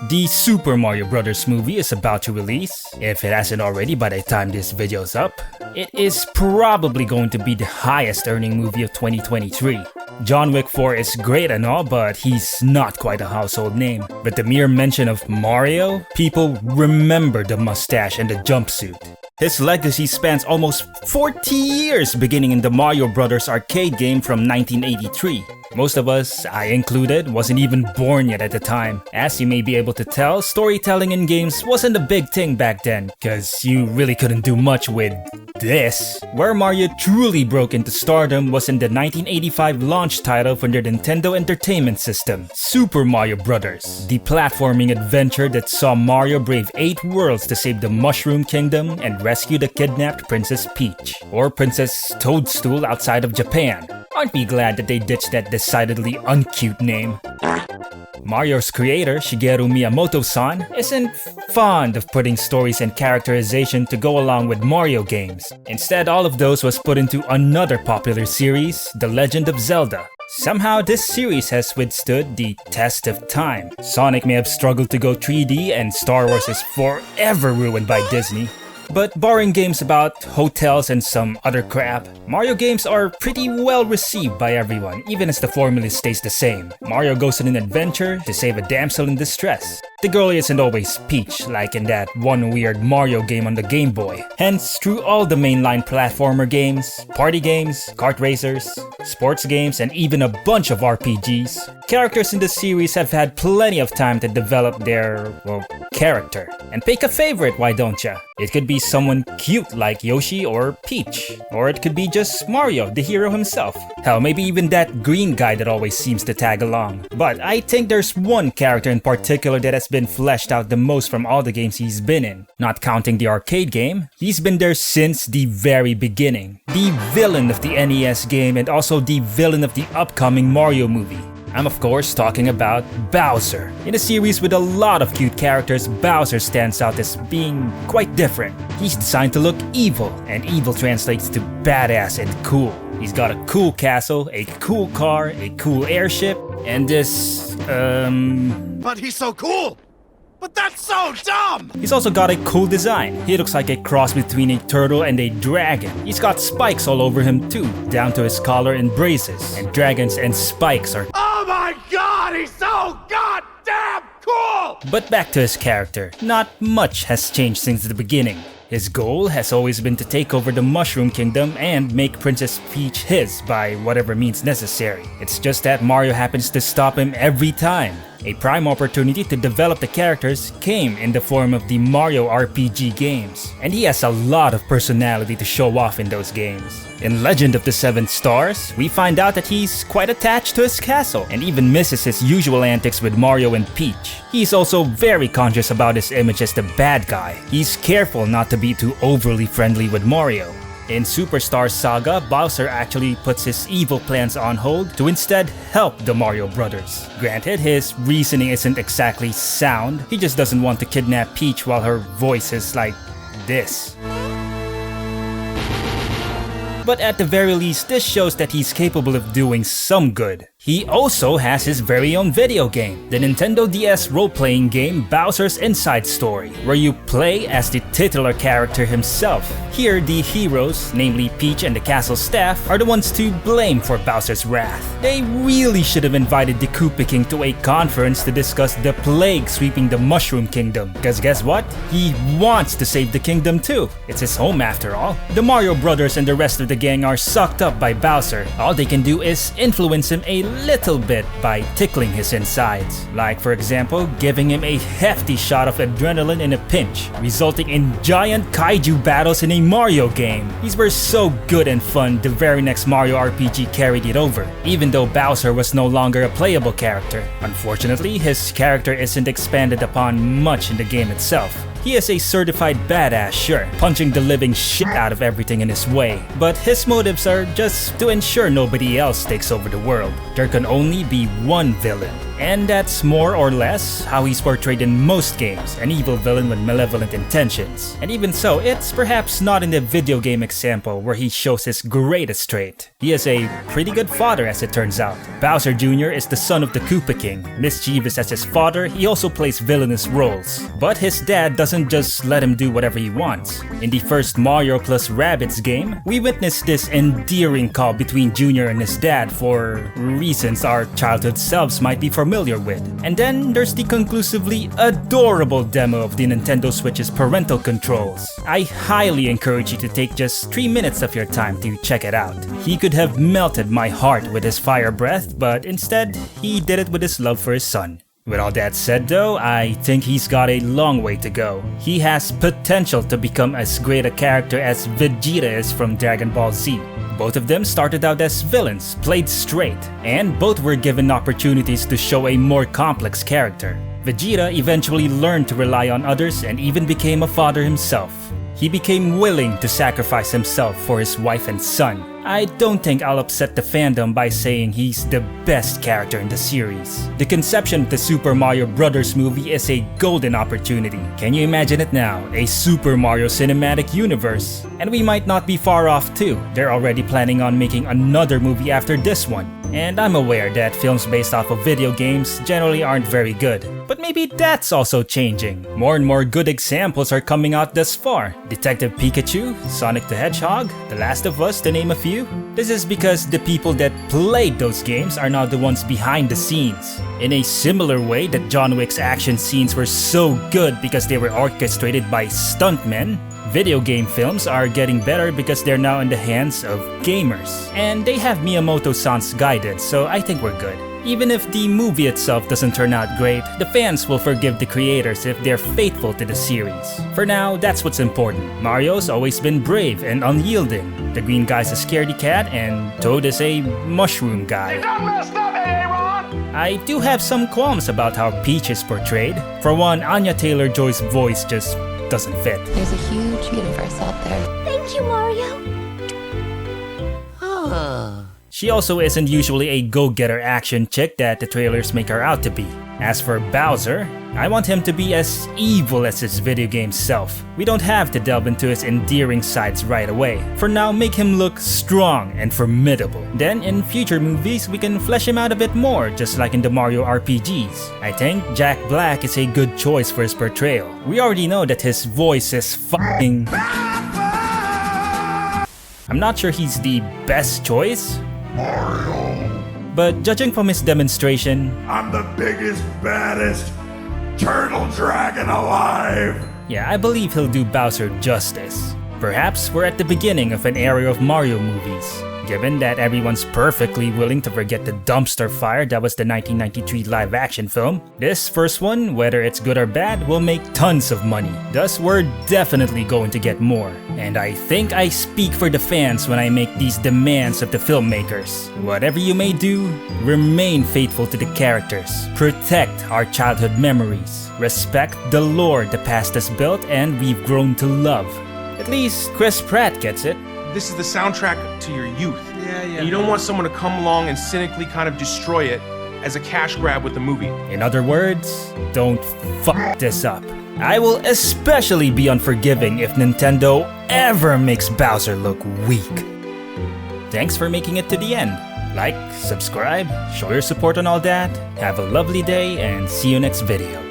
The Super Mario Bros. Movie is about to release. If it hasn't already by the time this video's up, it is probably going to be the highest earning movie of 2023. John Wick 4 is great and all, but he's not quite a household name. But the mere mention of Mario, people remember the mustache and the jumpsuit. His legacy spans almost 40 years, beginning in the Mario Bros. Arcade game from 1983. Most of us, I included, wasn't even born yet at the time. As you may be able to tell, storytelling in games wasn't a big thing back then, cause you really couldn't do much with this. Where Mario truly broke into stardom was in the 1985 launch title for the Nintendo Entertainment System, Super Mario Bros., the platforming adventure that saw Mario brave 8 worlds to save the Mushroom Kingdom and rescue the kidnapped Princess Peach, or Princess Toadstool outside of Japan. Aren't we glad that they ditched that decidedly uncute name? Mario's creator, Shigeru Miyamoto-san, isn't fond of putting stories and characterization to go along with Mario games. Instead, all of those was put into another popular series, The Legend of Zelda. Somehow, this series has withstood the test of time. Sonic may have struggled to go 3D, and Star Wars is forever ruined by Disney. But barring games about hotels and some other crap, Mario games are pretty well received by everyone, even as the formula stays the same. Mario goes on an adventure to save a damsel in distress. The girl isn't always Peach, like in that one weird Mario game on the Game Boy. Hence, through all the mainline platformer games, party games, kart racers, sports games, and even a bunch of RPGs, characters in the series have had plenty of time to develop their, well, character. And pick a favorite, why don't ya? It could be someone cute like Yoshi or Peach, or it could be just Mario, the hero himself. Hell, maybe even that green guy that always seems to tag along. But I think there's one character in particular that has been fleshed out the most from all the games he's been in. Not counting the arcade game, he's been there since the very beginning. The villain of the NES game and also the villain of the upcoming Mario movie. I'm of course talking about Bowser. In a series with a lot of cute characters, Bowser stands out as being quite different. He's designed to look evil, and evil translates to badass and cool. He's got a cool castle, a cool car, a cool airship, and this, But he's so cool! But that's so dumb! He's also got a cool design. He looks like a cross between a turtle and a dragon. He's got spikes all over him too, down to his collar and braces. And dragons and spikes are... Oh my god, he's so goddamn cool! But back to his character. Not much has changed since the beginning. His goal has always been to take over the Mushroom Kingdom and make Princess Peach his by whatever means necessary. It's just that Mario happens to stop him every time. A prime opportunity to develop the characters came in the form of the Mario RPG games, and he has a lot of personality to show off in those games. In Legend of the Seven Stars, we find out that he's quite attached to his castle and even misses his usual antics with Mario and Peach. He's also very conscious about his image as the bad guy. He's careful not to be too overly friendly with Mario. In Superstar Saga, Bowser actually puts his evil plans on hold to instead help the Mario Brothers. Granted, his reasoning isn't exactly sound, he just doesn't want to kidnap Peach while her voice is like this. But at the very least, this shows that he's capable of doing some good. He also has his very own video game, the Nintendo DS role-playing game Bowser's Inside Story, where you play as the titular character himself. Here, the heroes, namely Peach and the castle staff, are the ones to blame for Bowser's wrath. They really should have invited the Koopa King to a conference to discuss the plague sweeping the Mushroom Kingdom, because guess what? He wants to save the kingdom too. It's his home after all. The Mario Brothers and the rest of the gang are sucked up by Bowser. All they can do is influence him a little bit by tickling his insides. Like for example, giving him a hefty shot of adrenaline in a pinch, resulting in giant kaiju battles in a Mario game. These were so good and fun, the very next Mario RPG carried it over, even though Bowser was no longer a playable character. Unfortunately, his character isn't expanded upon much in the game itself. He is a certified badass, sure, punching the living shit out of everything in his way. But his motives are just to ensure nobody else takes over the world. There can only be one villain. And that's more or less how he's portrayed in most games, an evil villain with malevolent intentions. And even so, it's perhaps not in the video game example where he shows his greatest trait. He is a pretty good father as it turns out. Bowser Jr. is the son of the Koopa King. Mischievous as his father, he also plays villainous roles. But his dad doesn't just let him do whatever he wants. In the first Mario plus Rabbids game, we witnessed this endearing call between Jr. and his dad for reasons our childhood selves might be familiar with. And then there's the conclusively adorable demo of the Nintendo Switch's parental controls. I highly encourage you to take just 3 minutes of your time to check it out. He could have melted my heart with his fire breath, but instead, he did it with his love for his son. With all that said though, I think he's got a long way to go. He has potential to become as great a character as Vegeta is from Dragon Ball Z. Both of them started out as villains, played straight, and both were given opportunities to show a more complex character. Vegeta eventually learned to rely on others and even became a father himself. He became willing to sacrifice himself for his wife and son. I don't think I'll upset the fandom by saying he's the best character in the series. The conception of the Super Mario Bros. Movie is a golden opportunity. Can you imagine it now? A Super Mario Cinematic Universe. And we might not be far off too. They're already planning on making another movie after this one. And I'm aware that films based off of video games generally aren't very good. But maybe that's also changing. More and more good examples are coming out thus far. Detective Pikachu, Sonic the Hedgehog, The Last of Us to name a few. This is because the people that played those games are now the ones behind the scenes. In a similar way that John Wick's action scenes were so good because they were orchestrated by stuntmen, video game films are getting better because they're now in the hands of gamers. And they have Miyamoto-san's guidance, so I think we're good. Even if the movie itself doesn't turn out great, the fans will forgive the creators if they're faithful to the series. For now, that's what's important. Mario's always been brave and unyielding. The green guy's a scaredy cat, and Toad is a mushroom guy. You done messed up, Aaron! I do have some qualms about how Peach is portrayed. For one, Anya Taylor-Joy's voice just doesn't fit. There's a huge universe out there. Thank you, Mario. She also isn't usually a go-getter action chick that the trailers make her out to be. As for Bowser, I want him to be as evil as his video game self. We don't have to delve into his endearing sides right away. For now, make him look strong and formidable. Then in future movies, we can flesh him out a bit more, just like in the Mario RPGs. I think Jack Black is a good choice for his portrayal. We already know that his voice is fucking... I'm not sure he's the best choice, Mario. but judging from his demonstration, I'm the biggest, baddest turtle dragon alive. yeah, I believe he'll do Bowser justice. Perhaps we're at the beginning of an era of Mario movies, given that everyone's perfectly willing to forget the dumpster fire that was the 1993 live-action film. This first one, whether it's good or bad, will make tons of money. Thus, we're definitely going to get more. And I think I speak for the fans when I make these demands of the filmmakers. Whatever you may do, remain faithful to the characters. Protect our childhood memories. Respect the lore the past has built and we've grown to love. At least Chris Pratt gets it. This is the soundtrack to your youth. And you don't want someone to come along and cynically kind of destroy it as a cash grab with the movie. In other words, don't fuck this up. I will especially be unforgiving if Nintendo ever makes Bowser look weak. Thanks for making it to the end. Like, subscribe, show your support on all that. Have a lovely day and see you next video.